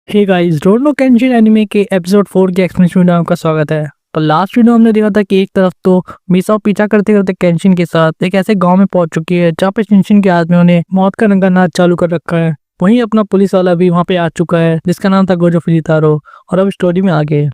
Hey guys, रोनो केंशिन anime के episode 4 के explanation में आपका स्वागत है। तो लास्ट वीडियो हमने देखा था कि एक तरफ तो मिसाओ पीछा करते करते केंशिन के साथ एक ऐसे गांव में पहुंच चुकी है जहां पे केंशिन के आदमियों ने मौत का रंगा नाच चालू कर रखा है। वहीं अपना पुलिस वाला भी वहां पे आ चुका है जिसका नाम था गोजो फुजितारो। और अब स्टोरी में आगे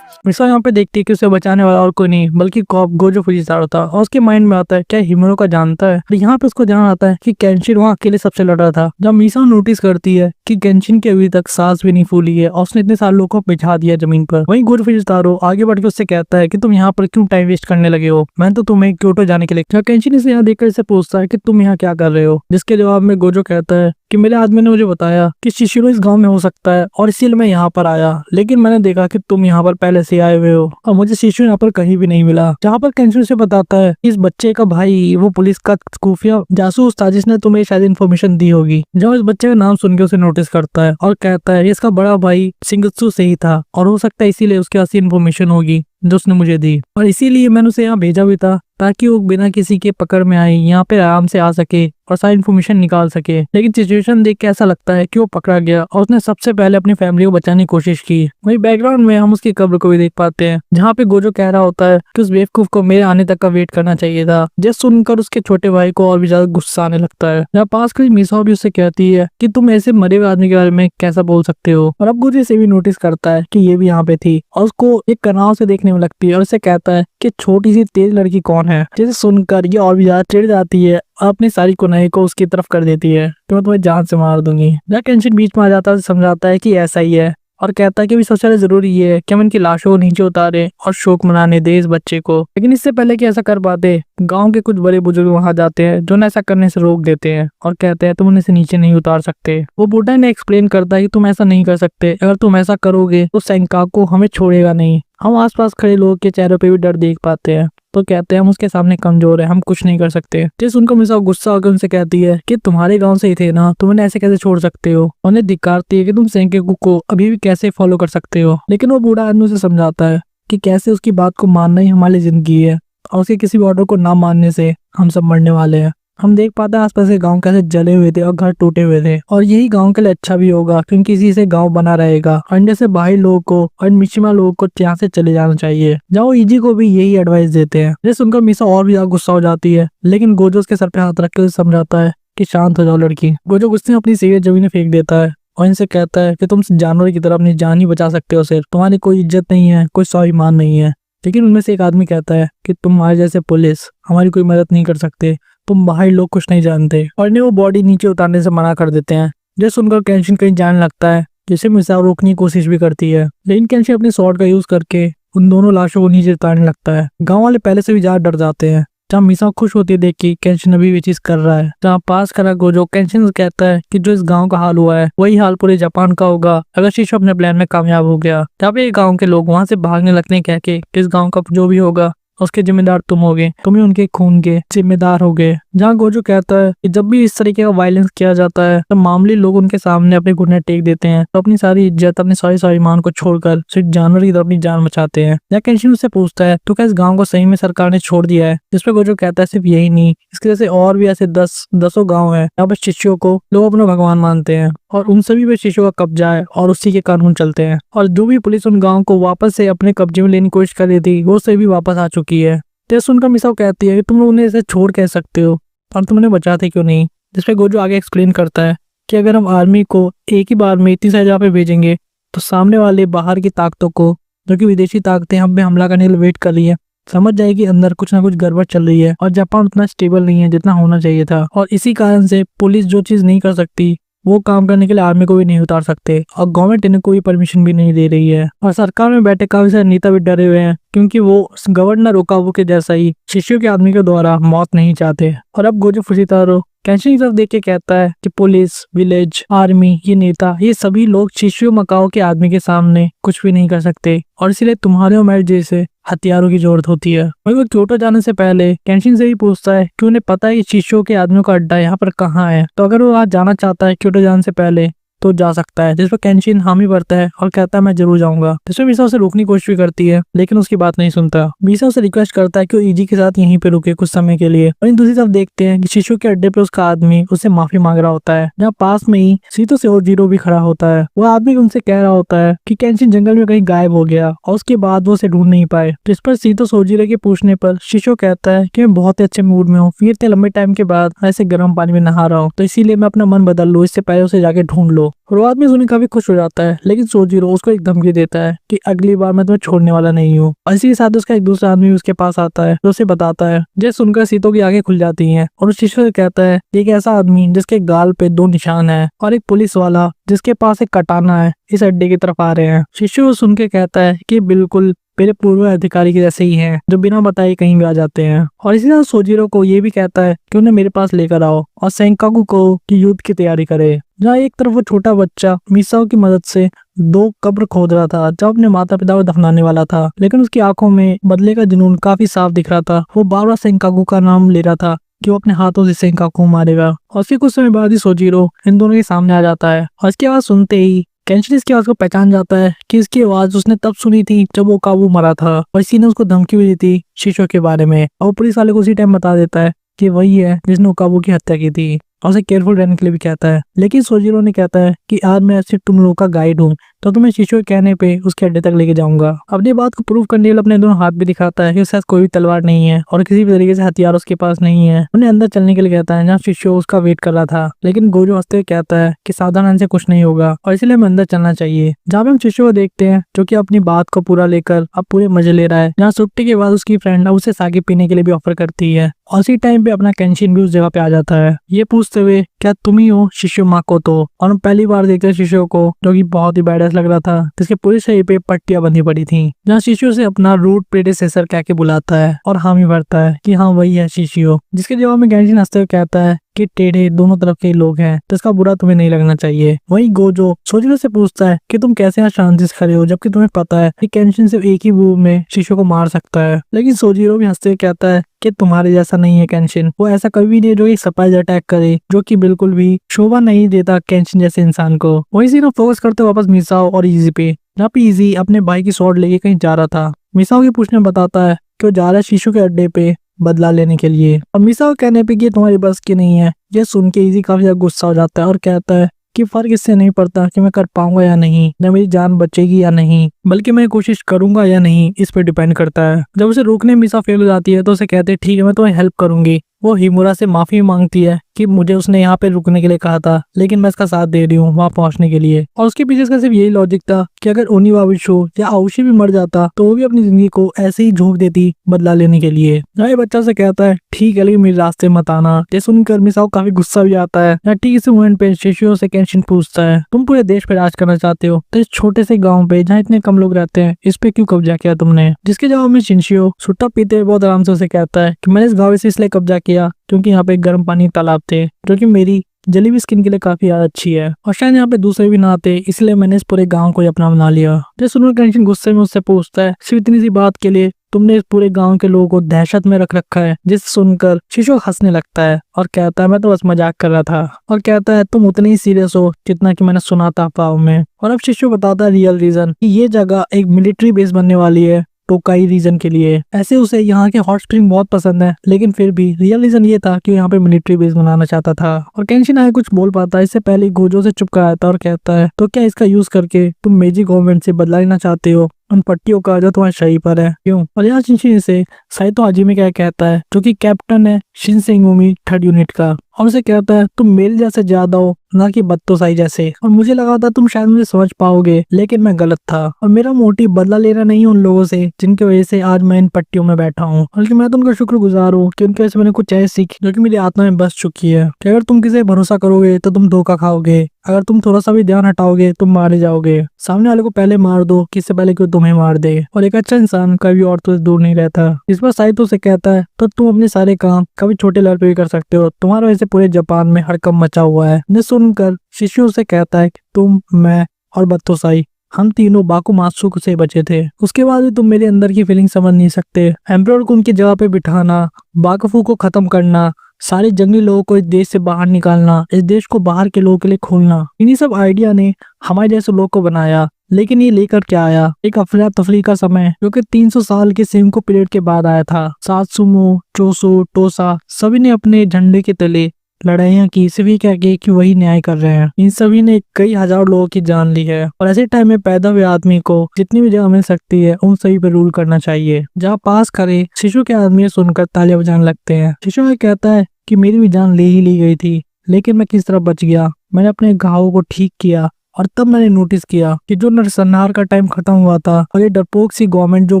मिसाओ यहाँ पे देखती है कि उसे बचाने वाला और कोई नहीं बल्कि कॉप गोजो फुजितारो था। और उसके माइंड में आता है क्या हिमरो का जानता है। और यहाँ पे उसको ध्यान आता है कि केंशिन वहाँ अकेले सबसे लड़ रहा था। जब मिसाओ नोटिस करती है कि केंशिन की अभी तक सांस भी नहीं फूली है और उसने इतने सारे लोगों को बिछा दिया जमीन पर। वहीं गोजो फुजितारो आगे बढ़ के उससे कहता है कि तुम यहाँ पर क्यों टाइम वेस्ट करने लगे हो, मैंने तो तुम्हें क्योटो जाने के लिए। केंशिन इसे यहाँ देखकर इसे पूछता है कि तुम यहाँ क्या कर रहे हो, जिसके जवाब में गोजो कहता है कि मेरे आदमी ने मुझे बताया कि शिशिरो इस गांव में हो सकता है और इसीलिए मैं यहाँ पर आया, लेकिन मैंने देखा कि तुम यहाँ पर पहले से आए हुए हो और मुझे शिशिरो यहाँ पर कहीं भी नहीं मिला। जहाँ पर केंशिन से बताता है कि इस बच्चे का भाई वो पुलिस का खुफिया जासूस था जिसने तुम्हें शायद इन्फॉर्मेशन दी होगी। जब इस बच्चे का नाम सुन के उसे नोटिस करता है और कहता है इसका बड़ा भाई शिंगत्सु से ही था और हो सकता है इसीलिए उसके पास इन्फॉर्मेशन होगी जो उसने मुझे दी, और इसीलिए मैंने उसे यहाँ भेजा भी था ताकि वो बिना किसी के पकड़ में आए यहाँ पे आराम से आ सके और सारी इन्फॉर्मेशन निकाल सके। लेकिन सिचुएशन देख के ऐसा लगता है कि वो पकड़ा गया और उसने सबसे पहले अपनी फैमिली को बचाने की कोशिश की। वहीं बैकग्राउंड में हम उसकी कब्र को भी देख पाते हैं जहाँ पे गोजो कह रहा होता है कि उस बेवकूफ को मेरे आने तक का वेट करना चाहिए था। जैसे सुनकर उसके छोटे भाई को और भी ज्यादा गुस्सा आने लगता है। जहाँ पास खड़ी मिसाओ भी उससे कहती है कि तुम ऐसे मरे हुए आदमी के बारे में कैसा बोल सकते हो। और अब गोजो से भी नोटिस करता है कि ये भी यहाँ पे थी और उसको एक कनाव से देखने में लगती है और उसे कहता है कि छोटी सी तेज लड़की कौन है। जैसे सुनकर ये और भी ज्यादा चिढ़ जाती है, अपनी सारी कुनाई को उसकी तरफ कर देती है कि मैं तुम्हें जान से मार दूंगी। जब केंशिन बीच में आ जाता है समझाता है कि ऐसा ही है और कहता है कि अभी सबसे ज्यादा जरूरी ये है कि हम इनकी लाशों को नीचे उतारे और शोक मनाने दे इस बच्चे को। लेकिन इससे पहले कि ऐसा कर पाते गांव के कुछ बड़े बुजुर्ग वहां जाते हैं जो ऐसा करने से रोक देते हैं और कहते हैं तुम इसे नीचे नहीं उतार सकते। वो बूढ़ा ने एक्सप्लेन करता है कि तुम ऐसा नहीं कर सकते, अगर तुम ऐसा करोगे तो सेंकाकू हमें छोड़ेगा नहीं। हम आसपास खड़े लोगों के चेहरों पे भी डर देख पाते हैं तो कहते हैं हम उसके सामने कमजोर है, हम कुछ नहीं कर सकते। जिस उनको मिसाओ गुस्सा होकर उनसे कहती है कि तुम्हारे गांव से ही थे ना, तुम उन्हें ऐसे कैसे छोड़ सकते हो। उन्हें धिक्कारती है कि तुम सेंकाकू को अभी भी कैसे फॉलो कर सकते हो। लेकिन वो बूढ़ा आदमी उसे समझाता है कि कैसे उसकी बात को मानना ही हमारी जिंदगी है और उसके किसी भी ऑर्डर को ना मानने से हम सब मरने वाले हैं। हम देख पाते हैं आसपास के गांव कैसे जले हुए थे और घर टूटे हुए थे और यही गांव के लिए अच्छा भी होगा क्योंकि इसी से गांव बना रहेगा। और जैसे बाहरी लोगों को और मिशिमा लोगों को यहाँ से चले जाना चाहिए। जहाँ इजी को भी यही एडवाइस देते हैं। जैसे सुनकर मिसा और भी ज्यादा गुस्सा हो जाती है, लेकिन गोजो उसके सर पे हाथ रख के उसे समझाता है कि शांत हो जाओ लड़की। गोजो गुस्से में अपनी सिगरेट जमीन फेंक देता है और इनसे कहता है कि तुम जानवर की तरह अपनी जान ही बचा सकते हो, सिर्फ तुम्हारी कोई इज्जत नहीं है, कोई स्वाभिमान नहीं है। लेकिन उनमें से एक आदमी कहता है कि तुम्हारे जैसे पुलिस हमारी कोई मदद नहीं कर सकते, तुम बाहर लोग कुछ नहीं जानते, और इन्हें वो बॉडी नीचे उतारने से मना कर देते हैं। जैसे सुनकर केंशिन कहीं जाने लगता है जिसे मिसाओ रोकने की कोशिश भी करती है, लेकिन केंशिन अपनी स्वॉर्ड का यूज करके उन दोनों लाशों को नीचे उतारने लगता है। गांव वाले पहले से भी ज्यादा डर जाते हैं। जहाँ मिसाओ खुश होती है देख के केंशिन अभी भी चीज कर रहा है। जहाँ पास खड़ा गोजो केंशिन से कहता है कि जो इस गांव का हाल हुआ है वही हाल पूरे जापान का होगा अगर शिशु अपने प्लान में कामयाब हो गया। जहाँ पे गांव के लोग वहां से भागने लगते हैं कह के कि इस गांव का जो भी होगा उसके जिम्मेदार तुम होगे, तुम ही उनके खून के जिम्मेदार होगे। जहाँ गोजो कहता है कि जब भी इस तरीके का वायलेंस किया जाता है तो मामूली लोग उनके सामने अपने घुटने टेक देते हैं तो अपनी सारी इज्जत अपने सारी स्वाभिमान को छोड़कर सिर्फ जानवर की तरफ अपनी जान बचाते हैं। जहाँ केंशिन उससे पूछता है तो क्या इस गाँव को सही में सरकार ने छोड़ दिया है, जिसपे गोजो कहता है सिर्फ यही नहीं, इसके जैसे और भी ऐसे दसों गाँव है जहाँ पर शिष्यों को लोग अपना भगवान मानते हैं और उन सभी पे शिशुओं का कब्जा है और उसी के कानून चलते हैं। और जो भी पुलिस उन गांव को वापस से अपने कब्जे में लेने की कोशिश कर रही थी वो से भी वापस आ चुकी है। तो सुनकर मिसाओ कहती है कि तुम लोग उन्हें ऐसे छोड़ कह सकते हो और तुम उन्हें बचाते क्यों नहीं। जिसपे गोजो आगे एक्सप्लेन करता है कि अगर हम आर्मी को एक ही बार में इतनी सारी जगह पे भेजेंगे तो सामने वाले बाहर की ताकतों को, जो कि विदेशी ताकतें हम पे हमला करने के लिए वेट कर रही है, समझ जाएगी अंदर कुछ ना कुछ गड़बड़ चल रही है और जापान उतना स्टेबल नहीं है जितना होना चाहिए था। और इसी कारण से पुलिस जो चीज नहीं कर सकती वो काम करने के लिए आर्मी को भी नहीं उतार सकते और गवर्नमेंट इन्हें कोई परमिशन भी नहीं दे रही है। और सरकार में बैठे काफी सारे नेता भी डरे हुए हैं क्योंकि वो गवर्नर ओकावो के जैसा ही शिष्यों के आदमी के द्वारा मौत नहीं चाहते। और अब गोजो फुजितारो केंशिन की तरफ देख के कहता है कि पुलिस, विलेज, आर्मी, ये नेता, ये सभी लोग शिशु मकाओ के आदमी के सामने कुछ भी नहीं कर सकते और इसीलिए तुम्हारे और मेरे जैसे हथियारों की जरूरत होती है। वही वो क्योटो जाने से पहले केंशिन से ही पूछता है कि उन्हें पता है कि शिशु के आदमियों का अड्डा यहाँ पर कहाँ है। तो अगर वो आज जाना चाहता है क्योटो जाने से पहले तो जा सकता है, जिस पर केंशिन हामी भरता है और कहता है मैं जरूर जाऊंगा। जिसमें मीसा उसे रोकने की कोशिश भी करती है लेकिन उसकी बात नहीं सुनता। मीसा उसे रिक्वेस्ट करता है कि वो इजी के साथ यहीं पे रुके कुछ समय के लिए। और दूसरी तरफ देखते हैं कि शिशु के अड्डे पे उसका आदमी उससे माफी मांग रहा होता है, जहाँ पास में ही सीतो से और जीरो भी खड़ा होता है। वो आदमी उनसे कह रहा होता है कि केंशिन जंगल में कहीं गायब हो गया और उसके बाद वो उसे ढूंढ नहीं पाए। जिस पर सीतो सोजीरो के पूछने पर शिशु कहता है कि मैं बहुत ही अच्छे मूड में हूँ, फिर इतने लंबे टाइम के बाद ऐसे गर्म पानी में नहा रहा हूँ, तो इसीलिए मैं अपना मन बदल लूँ, इससे पहले उसे जाके ढूंढ लो। और वो आदमी सुनकर काफी खुश हो जाता है, लेकिन सोजीरो उसको एक धमकी देता है कि अगली बार मैं तुम्हें छोड़ने वाला नहीं हूँ। और इसी के साथ उसका एक दूसरा आदमी उसके पास आता है जो उसे बताता है। जैसे सुनकर सीतो की आंखें खुल जाती हैं और उस शिशु से कहता है एक ऐसा आदमी जिसके गाल पे 2 निशान है और एक पुलिस वाला जिसके पास एक कटाना है इस अड्डे की तरफ आ रहे हैं। शिशु सुन के कहता है कि बिल्कुल मेरे पूर्व अधिकारी के जैसे ही हैं जो बिना बताए कहीं भी आ जाते हैं। और इसी तरह सोजीरो को ये भी कहता है कि उन्हें मेरे पास लेकर आओ और सेंकाकू को कि युद्ध की तैयारी करे। जहाँ एक तरफ वो छोटा बच्चा मिसाओ की मदद से 2 कब्र खोद रहा था जब अपने माता पिता को दफनाने वाला था, लेकिन उसकी आंखों में बदले का जुनून काफी साफ दिख रहा था। वो बार बार सेंकाकू का नाम ले रहा था कि वो अपने हाथों से सेंकाकू मारेगा। और फिर कुछ समय बाद ही सोजीरो इन दोनों के सामने आ जाता है और इसकी आवाज सुनते ही केंशिन इसकी आवाज को पहचान जाता है कि इसकी आवाज उसने तब सुनी थी जब वो काबू मरा था और इसी ने उसको धमकी भी दी थी शिशु के बारे में। और पुलिस वाले को उसी टाइम बता देता है कि वही है जिसने काबू की हत्या की थी और उसे केयरफुल रहने के लिए भी कहता है। लेकिन सोजीरो ने कहता है कि आज मैं ऐसे तुम लोगों का गाइड हूँ तो तुम्हें शिशु के कहने पे उसके अड्डे तक लेके जाऊंगा। अपनी बात को प्रूव करने के लिए अपने दोनों हाथ भी दिखाता है कि उसके साथ कोई भी तलवार नहीं है और किसी भी तरीके से हथियार उसके पास नहीं है। उन्हें अंदर चलने के लिए कहता है जहाँ शिशु उसका वेट कर रहा था, लेकिन गोजो हंसते हुए कहता है कि सावधान से कुछ नहीं होगा और इसलिए हमें अंदर चलना चाहिए। जहाँ पे हम शिशु को देखते हैं जो कि अपनी बात को पूरा लेकर अब पूरे मजे ले रहा है। जहाँ छुट्टी के बाद उसकी फ्रेंड उसे सागे पीने के लिए भी ऑफर करती है और उसी टाइम पे अपना केंशिन भी उस जगह पे आ जाता है, ये पूछते हुए क्या तुम ही हो शिशु माकोतो। और हम पहली बार देखते हैं शिशु को जो कि बहुत ही बैडएस लग रहा था, जिसके पूरे शरीर पे पट्टियां बंधी पड़ी थी। जहाँ शिशु से अपना रूट प्रेडेसेसर कह के बुलाता है और हामी भरता है कि हाँ वही है शिशु। जिसके जवाब में केंशिन हंसते हुए कहता है कि टेढ़े दोनों तरफ के लोग हैं तो इसका बुरा तुम्हें नहीं लगना चाहिए। वहीं गोजो सोजीरो से पूछता है कि तुम कैसे यहाँ शांति से खड़े हो जबकि तुम्हें पता है कि केंशिन सिर्फ एक ही मूव में शिशु को मार सकता है। लेकिन सोजीरो भी हंसते हुए कहता है कि तुम्हारे जैसा नहीं है केंशिन, वो ऐसा कभी नहीं जो एक सरप्राइज अटैक करे, जो कि बिल्कुल भी शोभा नहीं देता केंशिन जैसे इंसान को। वही सीन फोकस करते वापस मिसाओ और इजी पे, जहाँ पे इजी अपने भाई की स्वॉर्ड लेके कहीं जा रहा था। मिसाओ के पूछने बताता है कि वो जा रहा है शिशु के अड्डे पे बदला लेने के लिए। और मिसाओ कहने पे कि तुम्हारी बस की नहीं है। ये सुन के इजी काफी ज्यादा गुस्सा हो जाता है और कहता है कि फर्क इससे नहीं पड़ता कि मैं कर पाऊंगा या नहीं, न मेरी जान बचेगी या नहीं, बल्कि मैं कोशिश करूंगा या नहीं इस पे डिपेंड करता है। जब उसे रोकने में मिसा फेल हो जाती है तो उसे कहते हैं ठीक है मैं तुम्हें हेल्प करूंगी। वो हिमुरा से माफी मांगती है कि मुझे उसने यहाँ पे रुकने के लिए कहा था, लेकिन मैं इसका साथ दे रही हूँ वहाँ पहुँचने के लिए। और उसके पीछे इसका सिर्फ यही लॉजिक था कि अगर ओनिवाबिशो या आउशी भी मर जाता तो वो भी अपनी जिंदगी को ऐसे ही झोंक देती बदला लेने के लिए। ये बच्चा से कहता है ठीक है लेकिन मेरे रास्ते मत आना। जैसे सुनकर मिसाओ काफी गुस्सा भी आता है। ठीक इसी मोमेंट पे शिशु से केंशिन पूछता है तुम पूरे देश पे राज करना चाहते हो तो इस छोटे से गाँव पे जहाँ इतने कम लोग रहते हैं इस पे क्यों कब्जा किया तुमने। जिसके जवाब में शिनशियो सुट्टा पीते हुए बहुत आराम से उसे कहता है कि मैंने इस गाँव से इसलिए कब्जा किया क्योंकि यहाँ पे गर्म पानी तालाब थे जो कि मेरी जली हुई स्किन के लिए काफी ज्यादा अच्छी है और शायद यहाँ पे दूसरे भी नहाते, इसलिए मैंने इस पूरे गांव को अपना बना लिया। जैसे सुनकर केंशिन गुस्से में उससे पूछता है सिर्फ इतनी सी बात के लिए तुमने इस पूरे गांव के लोगों को दहशत में रख रखा है। जिसे सुनकर शिशु हंसने लगता है और कहता है मैं तो बस मजाक कर रहा था। और कहता है तुम उतने ही सीरियस हो जितना कि मैंने सुना था अफवाहों में। और अब शिशु बताता है रियल रीजन कि ये जगह एक मिलिट्री बेस बनने वाली है टोकाई रीजन के लिए। ऐसे उसे यहाँ के हॉट स्प्रिंग बहुत पसंद है, लेकिन फिर भी रियल रीजन ये था कि यहाँ पे मिलिट्री बेस बनाना चाहता था। और केंशिन आगे कुछ बोल पाता है इससे पहले गोजो से चुप कराता है और कहता है तो क्या इसका यूज करके तुम मेजी गवर्नमेंट से बदला लेना चाहते हो उन पट्टियों का जो तुम्हारे शरीर पर है, क्यों। और यहाँ शिनशिन से साइतो हाजिमे क्या कहता है जो कि कैप्टन है शिनसेंगुमी 3rd यूनिट का, और उसे कहता है तुम मेरे जैसे ज्यादा हो ना कि बत्तोसाई जैसे, और मुझे लगा था तुम शायद मुझे समझ पाओगे लेकिन मैं गलत था। और मेरा मोटिव बदला लेना नहीं उन लोगों से जिनकी वजह से आज मैं इन पट्टियों में बैठा हूँ, बल्कि मैं तो उनका शुक्रगुजार हूँ कि उनकी वजह से मैंने कुछ ऐसी सीख जो कि मेरी आत्मा में बस चुकी है कि अगर तुम किसी भरोसा करोगे तो तुम धोखा खाओगे, अगर तुम थोड़ा सा भी ध्यान हटाओगे तुम मारे जाओगे। सामने वाले को पहले मार दो किससे पहले कि तुम्हें मार दे। और एक अच्छा इंसान कभी औरतों से दूर नहीं रहता। इस पर साइतो से कहता है तो तुम अपने सारे काम कभी छोटे लेवल पे भी कर सकते हो, तुम्हारा वैसे पूरे जापान में हड़कंप मचा हुआ है। ने सुनकर शिशु से कहता है कि तुम, मैं और बत्तोसाई हम तीनों बाकुमात्सु से बचे थे, उसके बाद भी तुम मेरे अंदर की फीलिंग समझ नहीं सकते। एम्परर को उनकी जगह पे बिठाना, बाकुफू को खत्म करना, सारे जंगली लोगों को इस देश से बाहर निकालना, इस देश को बाहर के लोगों के लिए खोलना। इन्हीं सब आइडिया ने हमारे जैसे लोग को बनाया। लेकिन ये लेकर क्या आया? एक अफरा तफरी का समय जो कि 300 साल के सेंको पीरियड के बाद आया था। सात्सुमो, चोसो, टोसा सभी ने अपने झंडे के तले लड़ाइयाँ की, सिर्फ ये कह के कि वही न्याय कर रहे हैं। इन सभी ने कई हजार लोगों की जान ली है। और ऐसे टाइम में पैदा हुए आदमी को जितनी भी जगह मिल सकती है उन सभी पे रूल करना चाहिए। जहाँ पास करे, शिशु के आदमी सुनकर तालियां बजाने लगते हैं। शिशु कहता है कि मेरी भी जान ले ही ली गई थी, लेकिन मैं किस तरह बच गया। मैंने अपने घावों को ठीक किया और तब मैंने नोटिस किया कि जो नरसंहार का टाइम खत्म हुआ था और ये डरपोक सी गवर्नमेंट जो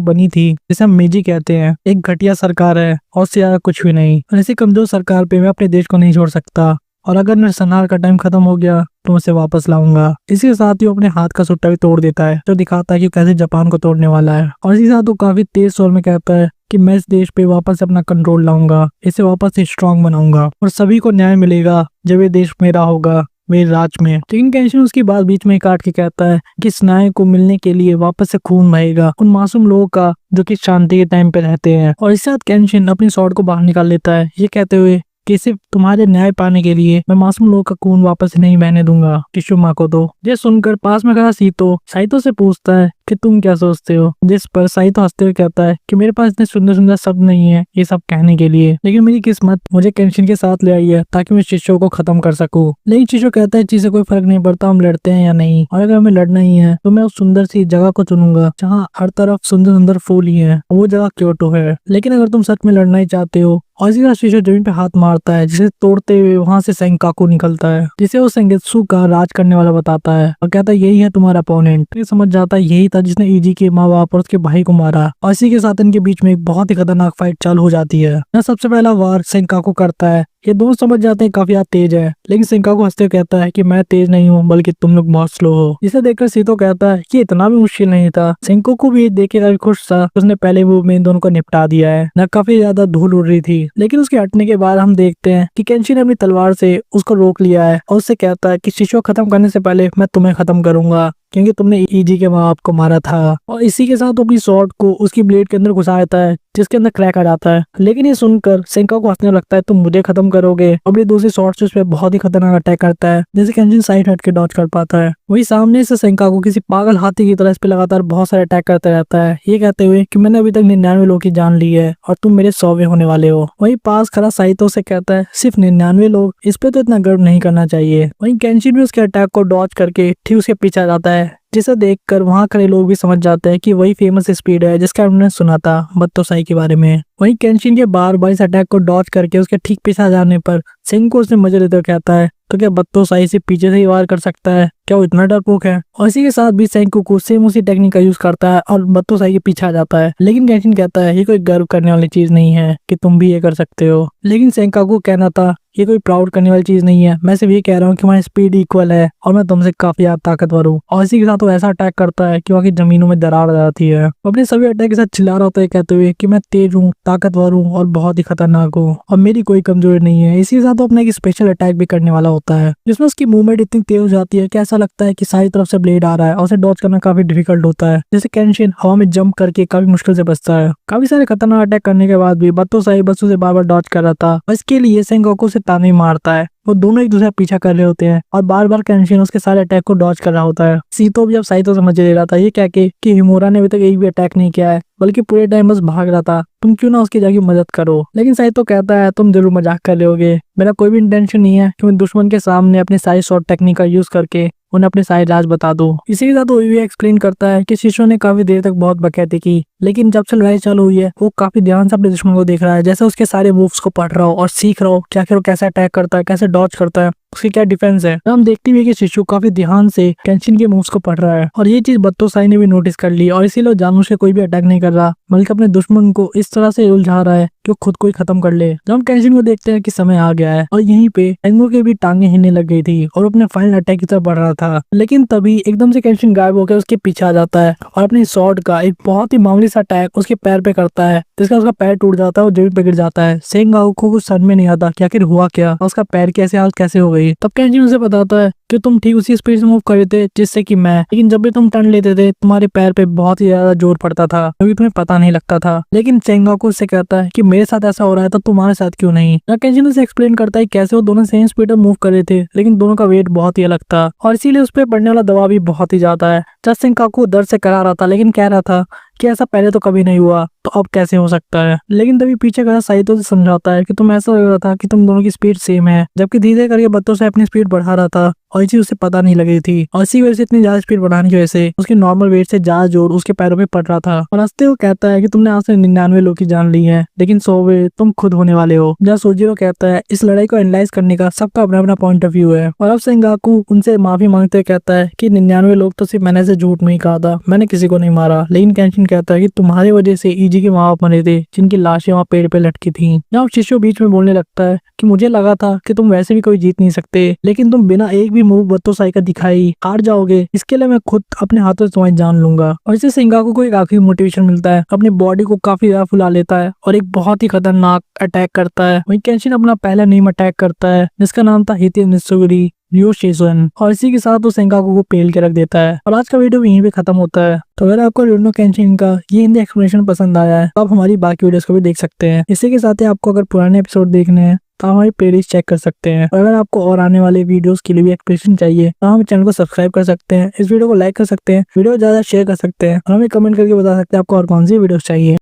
बनी थी, जिसे हम मेजी कहते हैं, एक घटिया सरकार है और से ज्यादा कुछ भी नहीं। और ऐसी कमजोर सरकार पे मैं अपने देश को नहीं छोड़ सकता, और अगर नरसंहार का टाइम खत्म हो गया तो उसे वापस लाऊंगा। इसी के साथ ही वो अपने हाथ का सुट्टा भी तोड़ देता है, जो दिखाता है कि कैसे जापान को तोड़ने वाला है। और इसी के साथ वो काफी तेज स्वर में कहता है कि मैं इस देश पे वापस अपना कंट्रोल लाऊंगा, इसे वापस से स्ट्रांग बनाऊंगा और सभी को न्याय मिलेगा जब ये देश मेरा होगा, मेरे राज में। लेकिन केंशिन उसकी बात बीच में काट के कहता है कि इस न्याय को मिलने के लिए वापस से खून बहेगा उन मासूम लोगों का जो कि शांति के टाइम पे रहते हैं। और इस साथ केंशिन अपनी स्वॉर्ड को बाहर निकाल लेता है, ये कहते हुए कि सिर्फ तुम्हारे न्याय पाने के लिए मैं मासूम लोगों का खून वापस नहीं बहने दूंगा, शिशुमा को दो। ये सुनकर पास में खड़ा साइतो से पूछता है कि तुम क्या सोचते हो, जिस पर साइतो हंसते हुए कहता है कि मेरे पास इतने सुंदर सुंदर शब्द नहीं है ये सब कहने के लिए, लेकिन मेरी किस्मत मुझे केंशिन के साथ ले आई है ताकि मैं शिशु को खत्म कर सकूं। लेकिन शिशु कहता है चीज कोई फर्क नहीं पड़ता हम लड़ते हैं या नहीं, और अगर हमें लड़ना ही है तो मैं उस सुंदर सी जगह को चुनूंगा जहाँ हर तरफ सुंदर सुंदर फूल ही है, वो जगह क्योटो है। लेकिन अगर तुम सच में लड़ना ही चाहते हो। और इसी तरह शिशु जमीन पे हाथ मारता है, जिसे तोड़ते हुए वहां से सेंकाकू निकलता है, जिसे वो सेंगेत्सु का राज करने वाला बताता है और कहता है यही है तुम्हारा अपोनेंट। ये समझ जाता है यही था जिसने इजी के माँ बाप और उसके भाई को मारा। और इसी के साथ इनके बीच में एक बहुत ही खतरनाक फाइट चालू हो जाती है। यहाँ सबसे पहला वार सेंकाकू करता है। ये दोनों समझ जाते हैं काफी ज्यादा तेज है, लेकिन सेंकाकू हंसते हुए कहता है कि मैं तेज नहीं हूँ बल्कि तुम लोग बहुत स्लो हो। जिसे देखकर सीतो कहता है कि इतना भी मुश्किल नहीं था। सेंकाकू भी देखे काफी खुश था, उसने पहले मूव में इन दोनों को निपटा दिया है। न काफी ज्यादा धूल उड़ रही थी, लेकिन उसके हटने के बाद हम देखते हैं कि केंशिन ने अपनी तलवार से उसको रोक लिया है और उससे कहता है कि शिशु खत्म करने से पहले मैं तुम्हें खत्म करूंगा, क्योंकि तुमने इजी के माँ बाप को मारा था। और इसी के साथ वो अपनी स्वॉर्ड को उसकी ब्लेड के अंदर घुसा देता है, जिसके अंदर क्रैक आ जाता है। लेकिन ये सुनकर सेंकाकू हंसने लगता है तुम मुझे खत्म करोगे। अपनी दूसरी स्वॉर्ड से उस पर बहुत ही खतरनाक अटैक करता है, जैसे केंशिन साइड हट के डॉज कर पाता है। वही सामने से सेंकाकू किसी पागल हाथी की तरह इस पे लगातार बहुत सारे अटैक करता रहता है, ये कहते हुए कि मैंने अभी तक 99 लोगों की जान ली है और तुम मेरे 100वें होने वाले हो। वही पास खड़ा साइतो से कहता है सिर्फ 99 लोग, इस पे तो इतना गर्व नहीं करना चाहिए। वही केंशिन भी उसके अटैक को डॉज करके ठीक उसके पीछे आ जाता है, जिसे देखकर वहां खड़े लोग भी समझ जाते हैं कि वही फेमस स्पीड है जिसका उन्होंने सुना था बत्तोसाई के बारे में। वहीं केंशिन के बार बार इस अटैक को डॉज करके उसके ठीक पीछे आ जाने पर सेंको उसने मजे लेते हुए कहता है तो क्या बत्तोसाई से पीछे से ही वार कर सकता है, क्या वो इतना डरपोक है। और इसी के साथ भी सेंको सेम उसी टेक्निक का यूज करता है और बत्तोसाई के पीछे आ जाता है। लेकिन केंशिन कहता है ये कोई गर्व करने वाली चीज नहीं है कि तुम भी ये कर सकते हो। लेकिन सेंकाकू कहना था ये कोई प्राउड करने वाली चीज नहीं है, मैं सिर्फ ये कह रहा हूँ कि हमारी स्पीड इक्वल है और मैं तुमसे काफी ज्यादा ताकतवर हूँ। और इसी के साथ वो ऐसा अटैक करता है कि वहाँ की जमीनों में दरार आ जाती है। अपने सभी अटैक के साथ चिल्ला रहा होता है कहते हुए कि मैं तेज हूँ, ताकतवर हूँ और बहुत ही खतरनाक हूँ और मेरी कोई कमजोरी नहीं है। इसी के साथ वो अपना एक स्पेशल अटैक भी करने वाला होता है, जिसमें उसकी मूवमेंट इतनी तेज हो जाती है कि ऐसा लगता है कि सारी तरफ से ब्लेड आ रहा है और उसे डॉज करना काफी डिफिकल्ट होता है। जैसे केंशिन हवा में जंप करके काफी मुश्किल से बचता है। काफी सारे खतरनाक अटैक करने के बाद भी बत्तोसाई बस उसे बार बार डॉज कर रहा था और इसके लिए सेंकाकू से ताने मारता है। वो दोनों एक दूसरे का पीछा कर रहे होते हैं और बार बार केंशिन उसके सारे अटैक को डॉज कर रहा होता है। सीतो भी अब साइतो से मजे ले रहा था, ये कह के कि हिमोरा ने अभी तक एक भी अटैक नहीं किया है बल्कि पूरे टाइम बस भाग रहा था, तुम क्यों ना उसकी जाके मदद करो। लेकिन साइतो कहता है तुम जरूर मजाक कर रहे, मेरा कोई भी इंटेंशन नहीं है कि मैं दुश्मन के सामने अपने सारी शॉर्ट टेक्निक का यूज करके उन्हें अपने सारे राज बता दो। इसी के साथ वो ये एक्सप्लेन करता है कि शिशु ने काफी देर तक बहुत बकैती की, लेकिन जब से लड़ाई चालू हुई है वो काफी ध्यान से अपने दुश्मन को देख रहा है, जैसे उसके सारे मूव्स को पढ़ रहा हो और सीख रहा हो कि आखिर वो कैसे अटैक करता है, कैसे डॉज करता है, उसकी क्या डिफेंस है। हम देखते हुए कि शिशु काफी ध्यान से केंशिन के मूव्स को पढ़ रहा है और ये चीज बत्तोसाई ने भी नोटिस कर ली और इसीलिए जानबूझ के कोई भी अटैक नहीं कर रहा बल्कि अपने दुश्मन को इस तरह से उलझा रहा है कि वो खुद को ही खत्म कर ले। जब हम केंशिन को देखते हैं कि समय आ गया है और यहीं पे एंगो के भी टांगे हिलने लग गई थी और अपने फाइनल अटैक की तरफ बढ़ रहा था, लेकिन तभी एकदम से केंशिन गायब होकर उसके पीछे आ जाता है और अपनी स्वॉर्ड का एक बहुत ही मामूली सा अटैक उसके पैर पे करता है, जिसका उसका पैर टूट जाता है और जमीन पे गिर जाता है। सेंगाकू को कुछ समझ में नहीं आता कि आखिर हुआ क्या और उसका पैर कैसे हालत कैसे हो गई। तब केंशिन उसे बताता है कि तुम ठीक उसी स्पीड से मूव कर रहे थे जिससे कि मैं, लेकिन जब भी तुम टर्न लेते थे तुम्हारे पैर पे बहुत ही ज्यादा जोर पड़ता था, कभी तुम्हें पता नहीं लगता था। लेकिन सेंगाकू उससे कहता है कि मेरे साथ ऐसा हो रहा है तो तुम्हारे साथ क्यों नहीं। केंशिन उसे एक्सप्लेन करता है कैसे वो दोनों सेम स्पीड में मूव कर रहे थे, लेकिन दोनों का वेट बहुत ही अलग था और इसीलिए उस पर पड़ने वाला दबाव भी बहुत ही ज्यादा है। जब सेंगाकू दर्द से करा रहा था लेकिन कह रहा था कि ऐसा पहले तो कभी नहीं हुआ तो अब कैसे हो सकता है। लेकिन तभी पीछे खड़ा साइतो से समझाता है कि तुम ऐसा लग रहा था कि तुम दोनों की स्पीड सेम है, जबकि धीरे करके बत्तों से अपनी स्पीड बढ़ा रहा था और इसी उसे पता नहीं लग रही थी। और इसी वजह से इतनी ज्यादा स्पीड बढ़ाने की वजह से उसके नॉर्मल वेट से ज्यादा जोर उसके पैरों पे पड़ रहा था। और हंसते हुए कहता है कि तुमने आज से 99 लोग की जान ली है, लेकिन 100वें तुम खुद होने वाले हो। जहाँ सोजिरो कहता है इस लड़ाई को एनालाइज करने का सबका अपना अपना पॉइंट ऑफ व्यू है। और अब सेंगाकू उनसे माफी मांगते कहता है कि 99 लोग तो सिर्फ मैंने से झूठ नहीं कहा था, मैंने किसी को नहीं मारा। लेकिन केंशिन कहता है कि तुम्हारी वजह से ईजी के माँ बाप मरे थे जिनकी लाशें वहाँ पेड़ पे लटकी थी। जहाँ शिशु बीच में बोलने लगता है कि मुझे लगा था कि तुम वैसे भी कोई जीत नहीं सकते, लेकिन तुम बिना एक भी मूव बत्तो साई का दिखाई हार जाओगे, इसके लिए मैं खुद अपने हाथों से तुम्हारी जान लूंगा। और इससे सेंगाकू को एक आखिरी मोटिवेशन मिलता है, अपनी बॉडी को काफी ज्यादा फुला लेता है और एक बहुत ही खतरनाक अटैक करता है। वहीं केंशिन अपना पहला नेम अटैक करता है जिसका नाम था हिते मित्सुगुरी रियो शिजुन, और इसी के साथ वो सेंगाकू को पेल के रख देता है। और आज का वीडियो भी यहीं पे खत्म होता है। तो अगर आपको रुरोनो केंशिन का ये हिंदी एक्सप्लेनेशन पसंद आया है तो आप हमारी बाकी वीडियोस को भी देख सकते हैं। इसी के साथ ही आपको अगर पुराने एपिसोड देखने हैं तो आप हमारी प्लेलिस्ट चेक कर सकते हैं। और अगर आपको और आने वाले वीडियोस के लिए भी एक्सप्लेनेशन चाहिए तो हम चैनल को सब्सक्राइब कर सकते हैं, इस वीडियो को लाइक कर सकते हैं, वीडियो ज्यादा शेयर कर सकते हैं और हमें कमेंट करके बता सकते हैं आपको और कौन सी वीडियोस चाहिए।